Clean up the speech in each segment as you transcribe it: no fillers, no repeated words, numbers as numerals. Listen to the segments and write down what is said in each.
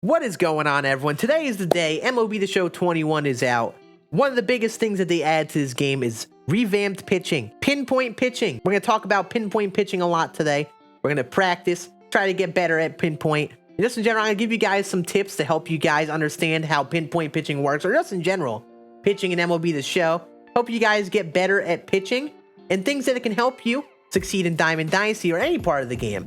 What is going on, everyone? Today is the day MLB The Show 21 is out. One of the biggest things that they add to this game is revamped pitching, pinpoint pitching. We're going to talk about pinpoint pitching a lot today. We're going to practice, try to get better at pinpoint. And just in general, I'm going to give you guys some tips to help you guys understand how pinpoint pitching works, or just in general, pitching in MLB The Show. Hope you guys get better at pitching and things that can help you succeed in Diamond Dynasty or any part of the game.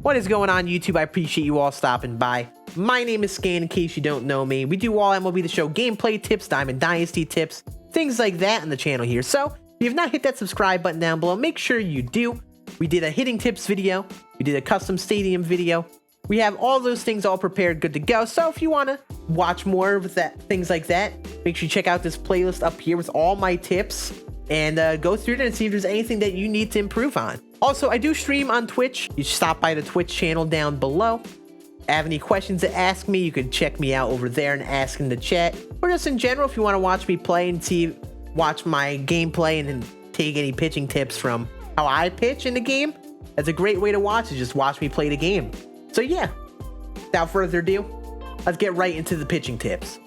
What is going on, YouTube? I appreciate you all stopping by. My name is Scann, in case you don't know me. We do all MLB The Show gameplay tips, Diamond Dynasty tips, things like that on the channel here. So, if you have not hit that subscribe button down below, make sure you do. We did a hitting tips video. We did a custom stadium video. We have all those things all prepared, good to go. So, if you want to watch more of that, things like that, make sure you check out this playlist up here with all my tips and go through it and see if there's anything that you need to improve on. Also, I do stream on Twitch. You should stop by the Twitch channel down below. Have any questions to ask me, you can check me out over there and ask in the chat. Or just in general, if you want to watch me play and watch my gameplay and then take any pitching tips from how I pitch in the game, that's a great way to watch it. Just watch me play the game. So yeah, without further ado, let's get right into the pitching tips.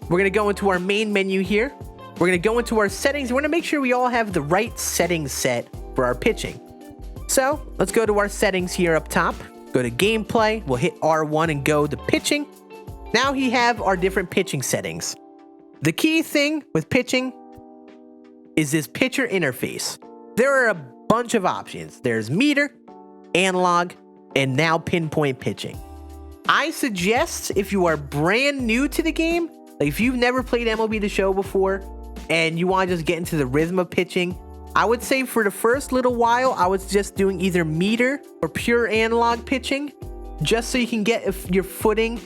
We're going to go into our main menu here. We're going to go into our settings. We're going to make sure we all have the right settings set for our pitching. So let's go to our settings here up top. Go to gameplay. We'll hit R1 and go to pitching. Now we have our different pitching settings. The key thing with pitching is this pitcher interface. There are a bunch of options. There's meter, analog, and now pinpoint pitching. I suggest if you are brand new to the game, like if you've never played MLB The Show before and you want to just get into the rhythm of pitching, I would say for the first little while, I was just doing either meter or pure analog pitching, just so you can get your footing,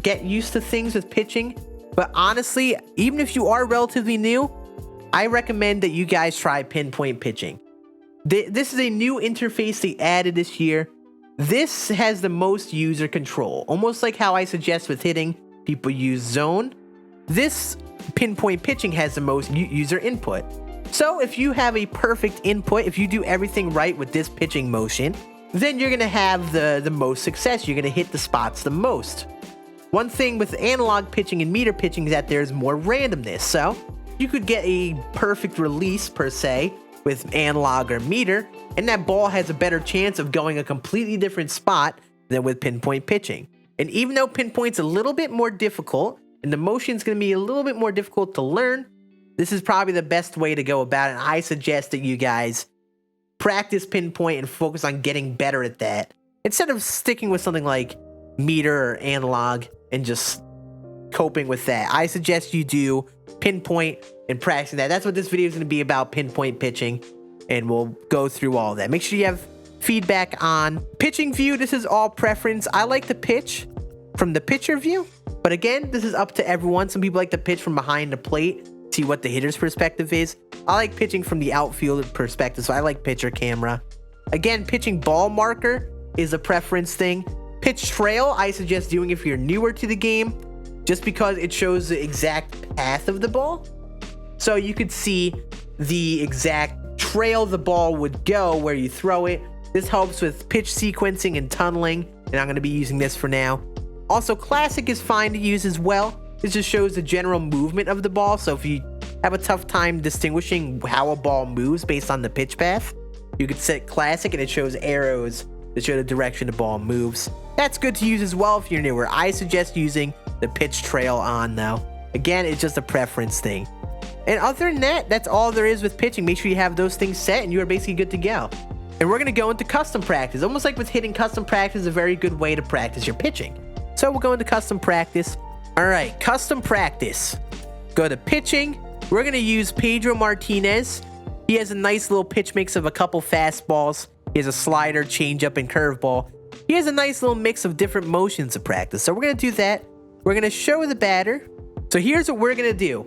get used to things with pitching. But honestly, even if you are relatively new, I recommend that you guys try pinpoint pitching. This is a new interface they added this year. This has the most user control, almost like how I suggest with hitting, people use zone. This pinpoint pitching has the most user input. So if you have a perfect input, if you do everything right with this pitching motion, then you're going to have the most success. You're going to hit the spots the most. One thing with analog pitching and meter pitching is that there's more randomness. So you could get a perfect release per se with analog or meter, and that ball has a better chance of going a completely different spot than with pinpoint pitching. And even though pinpoint's a little bit more difficult and the motion's going to be a little bit more difficult to learn, this is probably the best way to go about it. And I suggest that you guys practice pinpoint and focus on getting better at that, instead of sticking with something like meter or analog and just coping with that. I suggest you do pinpoint and practicing that. That's what this video is going to be about, pinpoint pitching. And we'll go through all that. Make sure you have feedback on pitching view. This is all preference. I like to pitch from the pitcher view, but again, this is up to everyone. Some people like to pitch from behind the plate, see what the hitter's perspective is. I like pitching from the outfield perspective, so I like pitcher camera. Again, pitching ball marker is a preference thing. Pitch trail, I suggest doing if you're newer to the game, just because it shows the exact path of the ball. So you could see the exact trail the ball would go where you throw it. This helps with pitch sequencing and tunneling, and I'm going to be using this for now. Also, classic is fine to use as well. This just shows the general movement of the ball, so if you have a tough time distinguishing how a ball moves based on the pitch path, you could set classic and it shows arrows that show the direction the ball moves. That's good to use as well if you're newer. I suggest using the pitch trail on though. Again, it's just a preference thing. And other than that, that's all there is with pitching. Make sure you have those things set and you are basically good to go. And we're going to go into custom practice. Almost like with hitting, custom practice is a very good way to practice your pitching. So we'll go into custom practice. All right, custom practice. Go to pitching. We're going to use Pedro Martinez. He has a nice little pitch mix of a couple fastballs. He has a slider, changeup, and curveball. He has a nice little mix of different motions to practice. So we're going to do that. We're going to show the batter. So here's what we're going to do.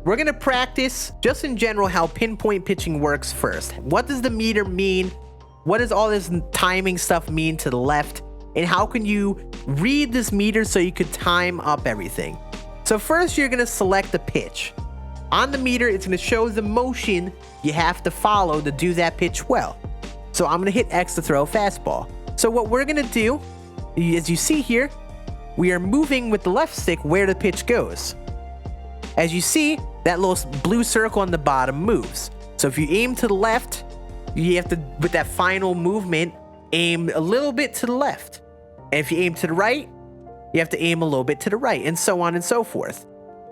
We're going to practice just in general how pinpoint pitching works first. What does the meter mean? What does all this timing stuff mean to the left? And how can you read this meter so you could time up everything? So first, you're going to select the pitch. On the meter, it's going to show the motion you have to follow to do that pitch well. So I'm going to hit X to throw a fastball. So what we're going to do, as you see here, we are moving with the left stick where the pitch goes. As you see, that little blue circle on the bottom moves. So if you aim to the left, you have to, with that final movement, aim a little bit to the left. And if you aim to the right, you have to aim a little bit to the right, and so on and so forth.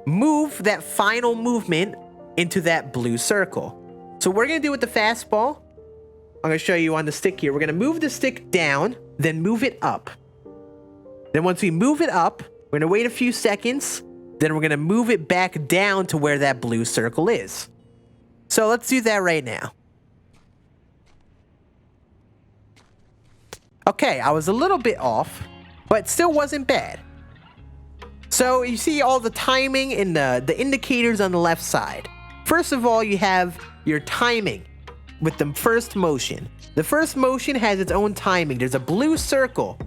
Move that final movement into that blue circle. So what we're going to do with the fastball, I'm going to show you on the stick here. We're going to move the stick down, then move it up. Then once we move it up, we're going to wait a few seconds. Then we're going to move it back down to where that blue circle is. So let's do that right now. Okay, I was a little bit off, but still wasn't bad. So you see all the timing and the indicators on the left side. First of all, you have your timing with the first motion. The first motion has its own timing. There's a blue circle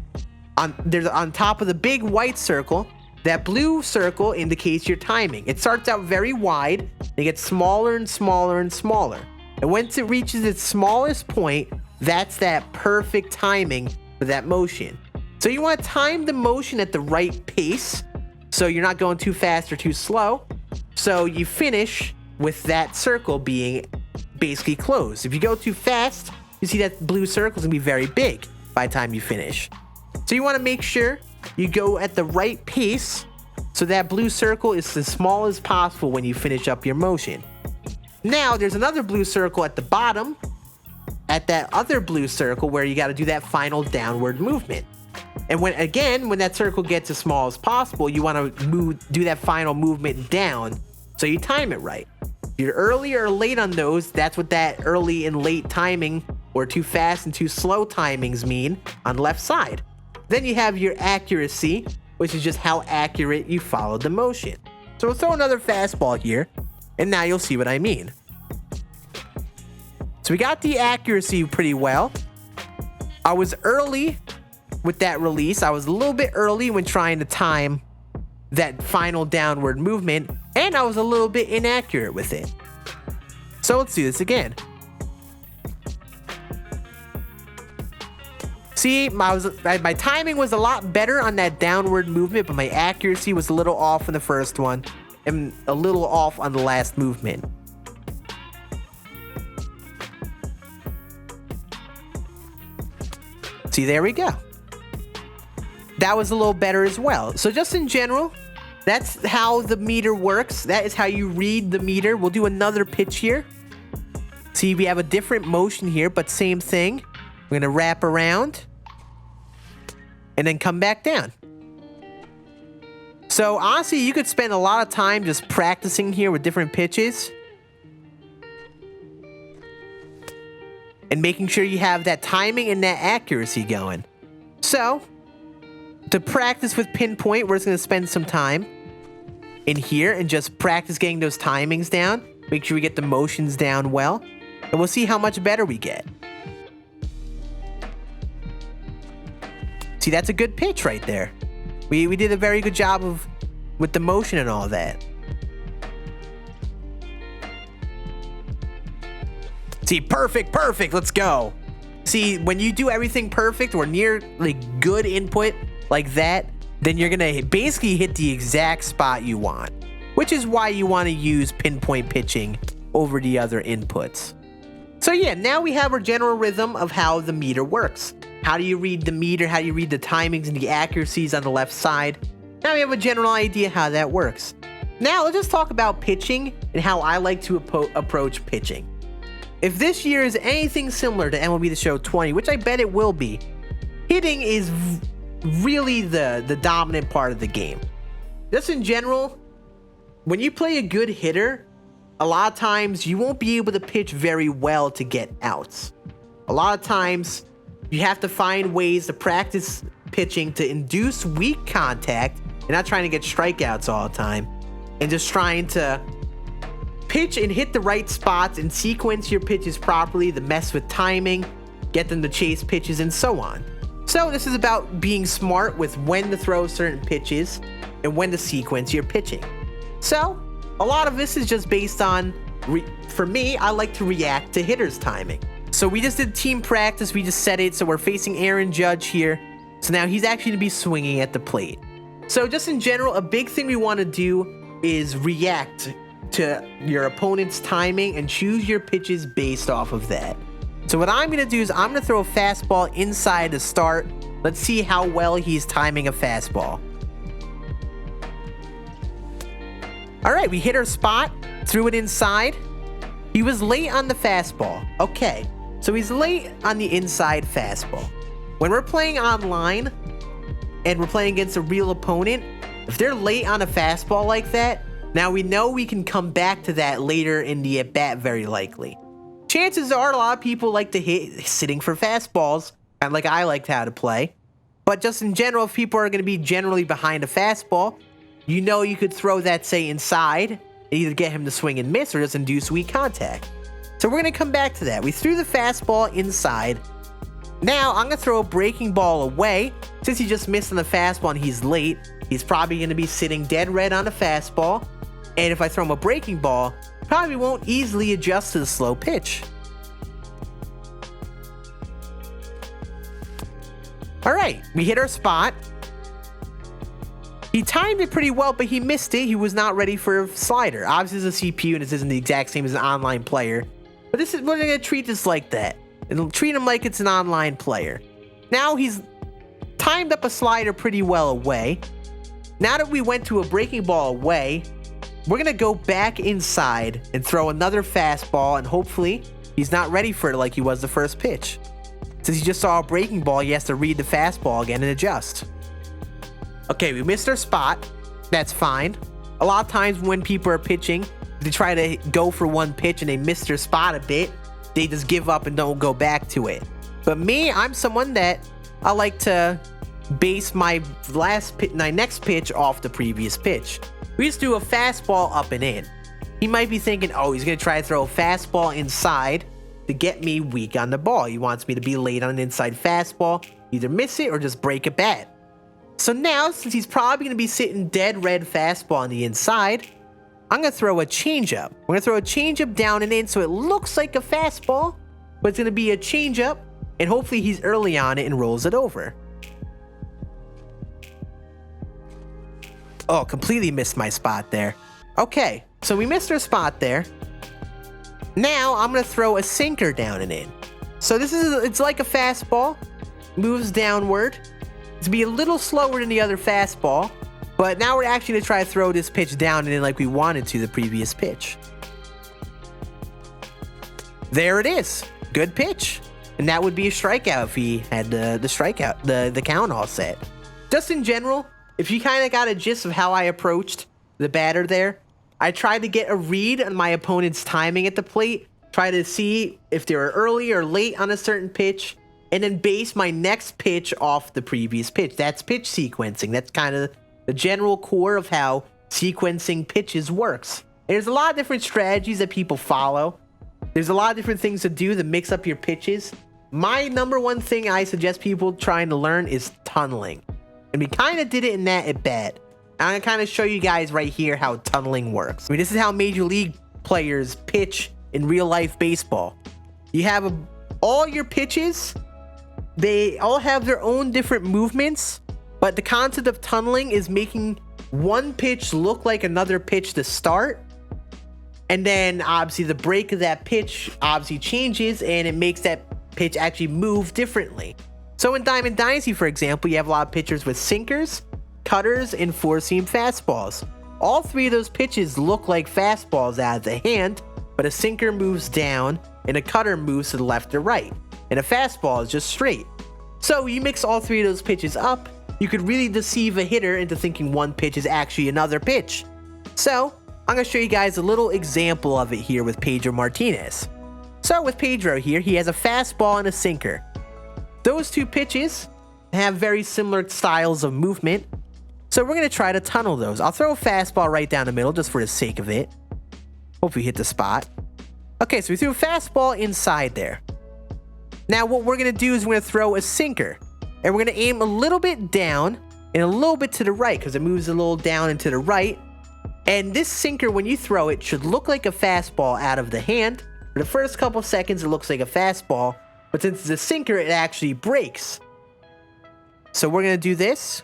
on top of the big white circle. That blue circle indicates your timing. It starts out very wide, and it gets smaller and smaller and smaller. And once it reaches its smallest point, that's that perfect timing for that motion. So you want to time the motion at the right pace, so you're not going too fast or too slow. So you finish with that circle being basically closed. If you go too fast, you see that blue circle is going to be very big by the time you finish. So you want to make sure you go at the right pace so that blue circle is as small as possible when you finish up your motion. Now there's another blue circle at the bottom, at that other blue circle where you got to do that final downward movement. And when that circle gets as small as possible, you want to do that final movement down so you time it right. If you're early or late on those, that's what that early and late timing, or too fast and too slow timings, mean on the left side. Then you have your accuracy, which is just how accurate you followed the motion. So we'll throw another fastball here, and now you'll see what I mean. So we got the accuracy pretty well. I was early with that release. I was a little bit early when trying to time that final downward movement, and I was a little bit inaccurate with it. So let's do this again. See, my timing was a lot better on that downward movement, but my accuracy was a little off on the first one and a little off on the last movement. See, there we go. That was a little better as well. So just in general, that's how the meter works. That is how you read the meter. We'll do another pitch here. See, we have a different motion here, but same thing. We're going to wrap around and then come back down. So honestly, you could spend a lot of time just practicing here with different pitches and making sure you have that timing and that accuracy going. So to practice with Pinpoint, we're just going to spend some time in here and just practice getting those timings down. Make sure we get the motions down well, and we'll see how much better we get. See, that's a good pitch right there. We did a very good job with the motion and all that. See, perfect, let's go. See, when you do everything perfect or nearly good input like that, then you're gonna basically hit the exact spot you want, which is why you want to use Pinpoint Pitching over the other inputs. So yeah, now we have our general rhythm of how the meter works. How do you read the meter? How do you read the timings and the accuracies on the left side? Now we have a general idea how that works. Now let's just talk about pitching and how I like to approach pitching. If this year is anything similar to MLB The Show 20, which I bet it will be, hitting is really the dominant part of the game. Just in general, when you play a good hitter, a lot of times you won't be able to pitch very well to get outs. A lot of times you have to find ways to practice pitching to induce weak contact and not trying to get strikeouts all the time, and just trying to pitch and hit the right spots and sequence your pitches properly, to mess with timing, get them to chase pitches, and so on. So this is about being smart with when to throw certain pitches and when to sequence your pitching. So a lot of this is just based on, for me, I like to react to hitters' timing. So we just did team practice. We just set it so we're facing Aaron Judge here. So now he's actually going to be swinging at the plate. So just in general, a big thing we want to do is react to your opponent's timing and choose your pitches based off of that. So what I'm going to do is I'm going to throw a fastball inside to start. Let's see how well he's timing a fastball. All right, we hit our spot, threw it inside. He was late on the fastball. Okay, so he's late on the inside fastball. When we're playing online and we're playing against a real opponent, if they're late on a fastball like that, now we know we can come back to that later in the at-bat very likely. Chances are a lot of people like to hit sitting for fastballs, kind of like I liked how to play. But just in general, if people are going to be generally behind a fastball, you know you could throw that, say, inside, and either get him to swing and miss or just induce weak contact. So we're going to come back to that. We threw the fastball inside. Now I'm going to throw a breaking ball away. Since he just missed on the fastball and he's late, he's probably going to be sitting dead red on the fastball. And if I throw him a breaking ball, probably won't easily adjust to the slow pitch. All right, we hit our spot. He timed it pretty well, but he missed it. He was not ready for a slider. Obviously, it's a CPU, and this isn't the exact same as an online player. But this is, we're going to treat this like that. And treat him like it's an online player. Now he's timed up a slider pretty well away. Now that we went to a breaking ball away, we're going to go back inside and throw another fastball, and hopefully he's not ready for it like he was the first pitch. Since he just saw a breaking ball, he has to read the fastball again and adjust. Okay, we missed our spot. That's fine. A lot of times when people are pitching, they try to go for one pitch and they miss their spot a bit. They just give up and don't go back to it. But me, I'm someone that I like to base my next pitch off the previous pitch. We just do a fastball up and in. He might be thinking, oh, he's going to try to throw a fastball inside to get me weak on the ball. He wants me to be late on an inside fastball, either miss it or just break a bat. So now, since he's probably going to be sitting dead red fastball on the inside, I'm going to throw a changeup. We're going to throw a changeup down and in so it looks like a fastball, but it's going to be a changeup, and hopefully he's early on it and rolls it over. Oh, completely missed my spot there. Okay, so we missed our spot there. Now I'm going to throw a sinker down and in. So it's like a fastball, moves downward. It's be a little slower than the other fastball, but now we're actually going to try to throw this pitch down and in like we wanted to the previous pitch. There it is. Good pitch. And that would be a strikeout if he had the count all set. Just in general, if you kind of got a gist of how I approached the batter there, I tried to get a read on my opponent's timing at the plate, try to see if they were early or late on a certain pitch, and then base my next pitch off the previous pitch. That's pitch sequencing. That's kind of the general core of how sequencing pitches works. And there's a lot of different strategies that people follow. There's a lot of different things to do to mix up your pitches. My number one thing I suggest people trying to learn is tunneling. And we kind of did it in that at bat. I'm going to kind of show you guys right here how tunneling works. I mean, this is how major league players pitch in real life baseball. You have all your pitches. They all have their own different movements, but the concept of tunneling is making one pitch look like another pitch to start. And then obviously the break of that pitch obviously changes and it makes that pitch actually move differently. So in Diamond Dynasty, for example, you have a lot of pitchers with sinkers, cutters, and four-seam fastballs. All three of those pitches look like fastballs out of the hand, but a sinker moves down and a cutter moves to the left or right, and a fastball is just straight. So you mix all three of those pitches up, you could really deceive a hitter into thinking one pitch is actually another pitch. So I'm going to show you guys a little example of it here with Pedro Martinez. So with Pedro here, he has a fastball and a sinker. Those two pitches have very similar styles of movement, so we're going to try to tunnel those. I'll throw a fastball right down the middle just for the sake of it. Hope we hit the spot. Okay, so we threw a fastball inside there. Now what we're going to do is we're going to throw a sinker, and we're going to aim a little bit down and a little bit to the right because it moves a little down and to the right. And this sinker, when you throw it, should look like a fastball out of the hand. For the first couple seconds, it looks like a fastball, but since it's a sinker, it actually breaks. So we're going to do this.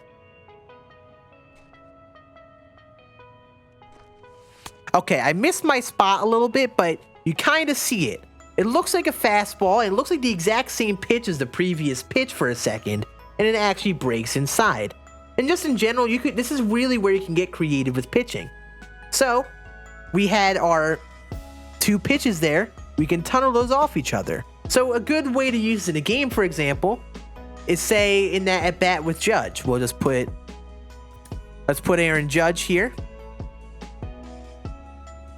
Okay, I missed my spot a little bit, but you kind of see it. It looks like a fastball, and it looks like the exact same pitch as the previous pitch for a second, and it actually breaks inside. And just in general, this is really where you can get creative with pitching. So, we had our 2 pitches there. We can tunnel those off each other. So a good way to use it in a game, for example, is say in that at bat with Judge. Let's put Aaron Judge here.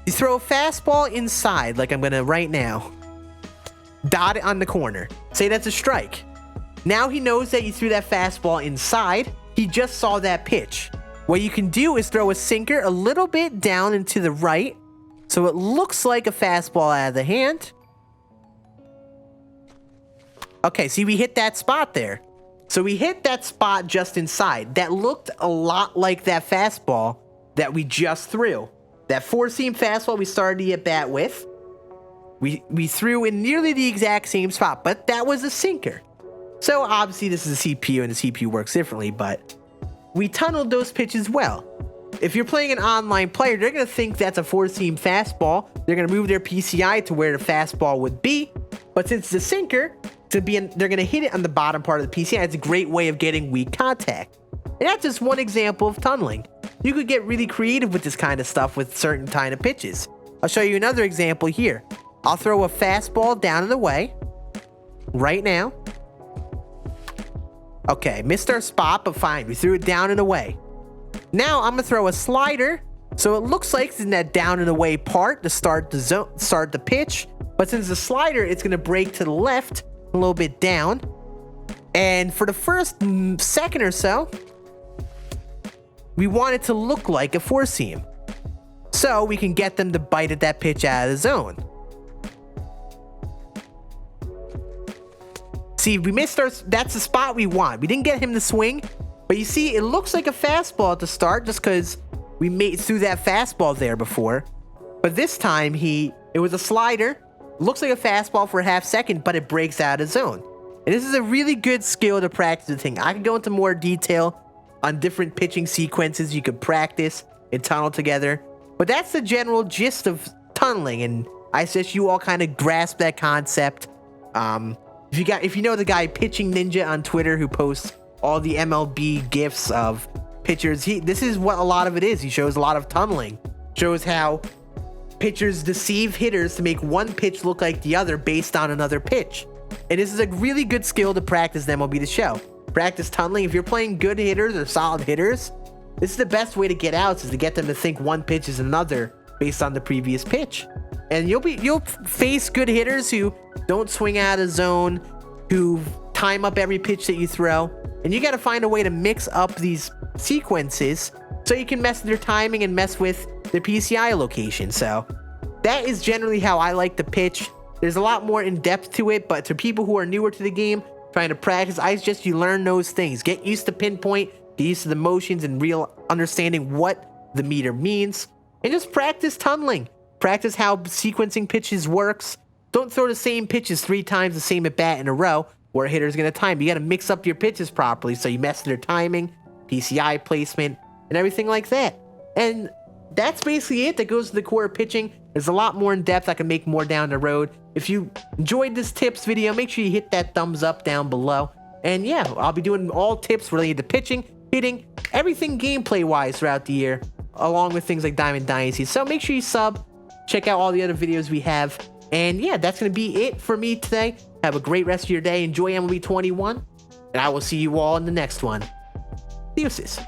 You throw a fastball inside, like I'm gonna right now. Dot it on the corner. Say that's a strike. Now he knows that you threw that fastball inside. He just saw that pitch. What you can do is throw a sinker a little bit down and to the right, so it looks like a fastball out of the hand. Okay, see, we hit that spot there. So we hit that spot just inside. That looked a lot like that fastball that we just threw. That 4-seam fastball we started the at-bat with. We threw in nearly the exact same spot, but that was a sinker. So obviously this is a CPU and the CPU works differently, but we tunneled those pitches well. If you're playing an online player, they're going to think that's a 4-seam fastball. They're going to move their PCI to where the fastball would be. But since it's a sinker, they're going to hit it on the bottom part of the PCI. It's a great way of getting weak contact. And that's just one example of tunneling. You could get really creative with this kind of stuff with certain kind of pitches. I'll show you another example here. I'll throw a fastball down and away right now. Okay, missed our spot, but fine. We threw it down and away. Now I'm gonna throw a slider, so it looks like it's in that down and away part to start the pitch. But since the slider, it's gonna break to the left a little bit down. And for the first second or so, we want it to look like a 4-seam, so we can get them to bite at that pitch out of the zone. See, we missed that's the spot we want. We didn't get him to swing, but you see, it looks like a fastball to start just because we threw that fastball there before. But this time, it was a slider. Looks like a fastball for a half second, but it breaks out of zone. And this is a really good skill to practice the thing. I can go into more detail on different pitching sequences you could practice and tunnel together. But that's the general gist of tunneling, and I suggest you all kind of grasp that concept. If you know the guy Pitching Ninja on Twitter who posts all the MLB gifs of pitchers, this is what a lot of it is. He shows a lot of tunneling. Shows how pitchers deceive hitters to make one pitch look like the other based on another pitch. And this is a really good skill to practice in MLB The Show. Practice tunneling. If you're playing good hitters or solid hitters, this is the best way to get outs, is to get them to think one pitch is another based on the previous pitch. And you'll face good hitters who don't swing out of zone, who time up every pitch that you throw. And you got to find a way to mix up these sequences so you can mess with their timing and mess with their PCI location. So that is generally how I like to pitch. There's a lot more in depth to it, but to people who are newer to the game, trying to practice, I suggest you learn those things. Get used to pinpoint, get used to the motions and real understanding what the meter means, and just practice tunneling. Practice how sequencing pitches works. Don't throw the same pitches 3 times the same at bat in a row where a hitter's going to time. You got to mix up your pitches properly so you mess with their timing, PCI placement, and everything like that. And that's basically it that goes to the core of pitching. There's a lot more in depth. I can make more down the road. If you enjoyed this tips video, make sure you hit that thumbs up down below. And yeah, I'll be doing all tips related to pitching, hitting, everything gameplay-wise throughout the year, along with things like Diamond Dynasty. So make sure you sub, check out all the other videos we have. And yeah, that's going to be it for me today. Have a great rest of your day. Enjoy MLB 21. And I will see you all in the next one. Deuces.